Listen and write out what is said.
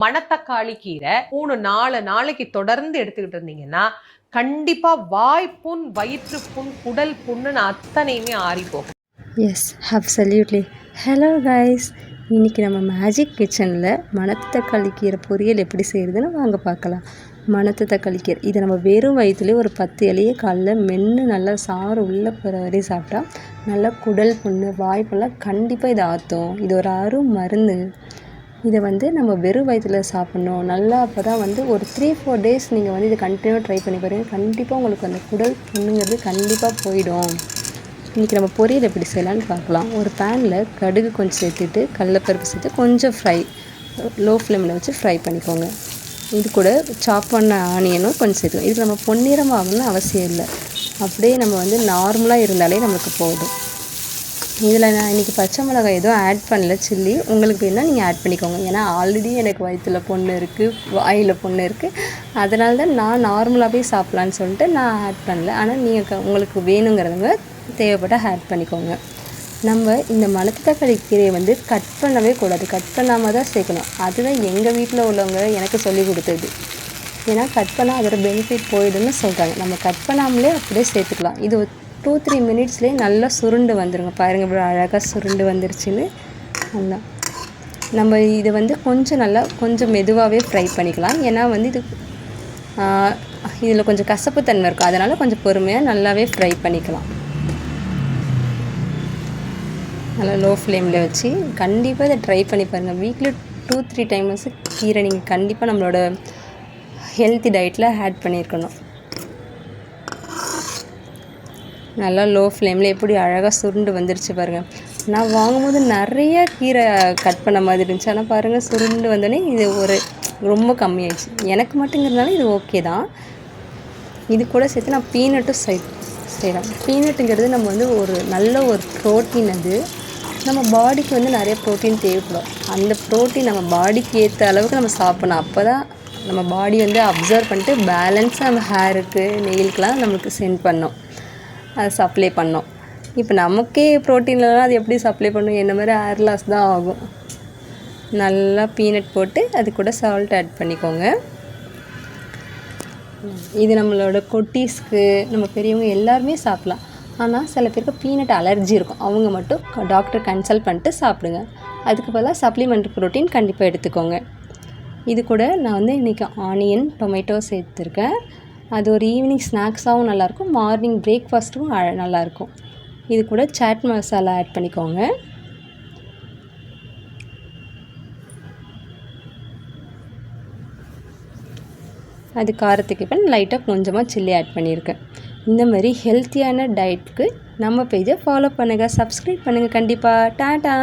மணத்தக்காளி கீரை 3-4 நாளைக்கு தொடர்ந்து எடுத்துக்கிட்டு இருந்தீங்கன்னா கண்டிப்பா வாய்ப்புண், வயிற்றுப்புண், குடல் புண்ணுன்னு அத்தனையுமே ஆறி போகும். S, absolutely. ஹலோ கைஸ், இன்றைக்கி நம்ம மேஜிக் கிச்சனில் மணத்து தக்காளி கீரை பொரியல் எப்படி செய்கிறதுன்னு வாங்க பார்க்கலாம். மணத்து தக்காளி கீரை இதை நம்ம வெறும் வயிற்றுலேயே ஒரு 10 இலையை காலைல மென்று நல்லா சாறு உள்ளே போகிற வரையும் சாப்பிட்டா நல்லா குடல் புண்ணு, வாய்ப்பெல்லாம் கண்டிப்பாக இதை ஆற்றும். இது ஒரு அரும் மருந்து. இதை நம்ம வெறும் வயிற்றில் சாப்பிட்ணும். நல்லா அப்போ தான் ஒரு 3-4 டேஸ் நீங்கள் இதை கண்டினியூவாக ட்ரை பண்ணி பாருங்கள். கண்டிப்பாக உங்களுக்கு அந்த குடல் புண்ணுங்கிறது கண்டிப்பாக போயிடும். இன்றைக்கி நம்ம பொரியல் எப்படி செய்யலான்னு பார்க்கலாம். ஒரு பேனில் கடுகு கொஞ்சம் சேர்த்துட்டு கடலைப்பருப்பு சேர்த்து கொஞ்சம் லோ ஃப்ளேமில் வச்சு ஃப்ரை பண்ணிக்கோங்க. இது கூட சாப் பண்ண ஆனியனும் கொஞ்சம் சேர்த்துக்கோங்க. இதுக்கு நம்ம பொன்னிறமாகணும்னு அவசியம் இல்லை. அப்படியே நம்ம நார்மலாக இருந்தாலே நமக்கு போதும். இதில் நான் இன்றைக்கி பச்சை மிளகாய் எதுவும் ஆட் பண்ணல, சில்லி. உங்களுக்கு வேணால் நீங்கள் ஆட் பண்ணிக்கோங்க. ஏன்னா ஆல்ரெடி எனக்கு வயிற்றில் புண்ணு இருக்குது, வாயில் புண்ணு இருக்குது. அதனால தான் நான் நார்மலாகவே சாப்பிட்லான்னு சொல்லிட்டு நான் ஆட் பண்ணல. ஆனால் நீங்கள் உங்களுக்கு வேணுங்கிறவங்க தேவைப்பட்டால் ஆட் பண்ணிக்கோங்க. நம்ம இந்த மணத்து தக்காளி கீரையை கட் பண்ணவே கூடாது, கட் பண்ணாமல் தான் சேர்க்கணும். அதுதான் எங்கள் வீட்டில் உள்ளவங்க எனக்கு சொல்லி கொடுத்தது. ஏன்னா கட் பண்ணால் அதோட பெனிஃபிட் போயிடுன்னு சொல்கிறாங்க. நம்ம கட் பண்ணாமலே அப்படியே சேர்த்துக்கலாம். இது 2-3 மினிட்ஸ்லேயே நல்லா சுருண்டு வந்துடுங்க. பாருங்கள் இவ்வளோ அழகாக சுருண்டு வந்துருச்சுன்னு. நல்லா நம்ம இதை கொஞ்சம் மெதுவாகவே ஃப்ரை பண்ணிக்கலாம். ஏன்னா இது இதில் கொஞ்சம் கசப்பு தன்மை இருக்கும். அதனால் கொஞ்சம் பொறுமையாக நல்லாவே ஃப்ரை பண்ணிக்கலாம். நல்லா லோ ஃப்ளேமில் வச்சு கண்டிப்பாக இதை ட்ரை பண்ணி பாருங்கள். வீக்லி 2-3 டைம்ஸ் கீரை நீங்கள் கண்டிப்பாக நம்மளோட ஹெல்த்தி டயட்டில் ஆட் பண்ணியிருக்கணும். நல்லா லோ ஃப்ளேமில் எப்படி அழகாக சுருண்டு வந்துருச்சு பாருங்கள். நான் வாங்கும்போது நிறைய கீரை கட் பண்ண மாதிரி இருந்துச்சு. ஆனால் பாருங்கள் சுருண்டு வந்தோடனே இது ரொம்ப கம்மியாயிடுச்சு. எனக்கு மட்டுங்கிறதுனால இது ஓகே தான். இது கூட சேர்த்து நான் பீனட்டும் செய்கிறேன். பீனட்டுங்கிறது நம்ம ஒரு நல்ல ஒரு ப்ரோட்டீன். அது நம்ம பாடிக்கு நிறைய ப்ரோட்டீன் தேவைப்படும். அந்த ப்ரோட்டீன் நம்ம பாடிக்கு ஏற்ற அளவுக்கு நம்ம சாப்பிடணும். அப்போ தான் நம்ம பாடி அப்சர்வ் பண்ணிட்டு பேலன்ஸாக நம்ம ஹேருக்கு, நெயிலுக்கெலாம் நம்மளுக்கு சென்ட் பண்ணோம், அதை சப்ளை பண்ணோம். இப்போ நமக்கே ப்ரோட்டீன்லாம் அது எப்படி சப்ளை பண்ணும்? என்ன மாதிரி ஹேர் லாஸ் தான் ஆகும். நல்லா பீனட் போட்டு அது கூட சால்ட் ஆட் பண்ணிக்கோங்க. இது நம்மளோட குட்டீஸ்க்கு, நம்ம பெரியவங்க எல்லாருமே சாப்பிட்லாம். ஆனால் சில பேருக்கு பீனட் அலர்ஜி இருக்கும். அவங்க மட்டும் டாக்டர் கன்சல்ட் பண்ணிட்டு சாப்பிடுங்க. அதுக்கு பதிலாக சப்ளிமெண்ட்ரி ப்ரோட்டீன் கண்டிப்பாக எடுத்துக்கோங்க. இது கூட நான் இன்றைக்கி ஆனியன், டொமேட்டோ சேர்த்துருக்கேன். அது ஒரு ஈவினிங் ஸ்நாக்ஸாகவும் நல்லாயிருக்கும், மார்னிங் பிரேக்ஃபாஸ்ட்டும் நல்லாயிருக்கும். இது கூட சாட் மசாலா ஆட் பண்ணிக்கோங்க. அது காரத்துக்கு இப்போ லைட்டாக கொஞ்சமாக சில்லி ஆட் பண்ணியிருக்கேன். இந்த மாதிரி ஹெல்த்தியான டயட்டுக்கு நம்ம பேஜை ஃபாலோ பண்ணுங்கள், சப்ஸ்கிரைப் பண்ணுங்கள் கண்டிப்பாக. டாடா.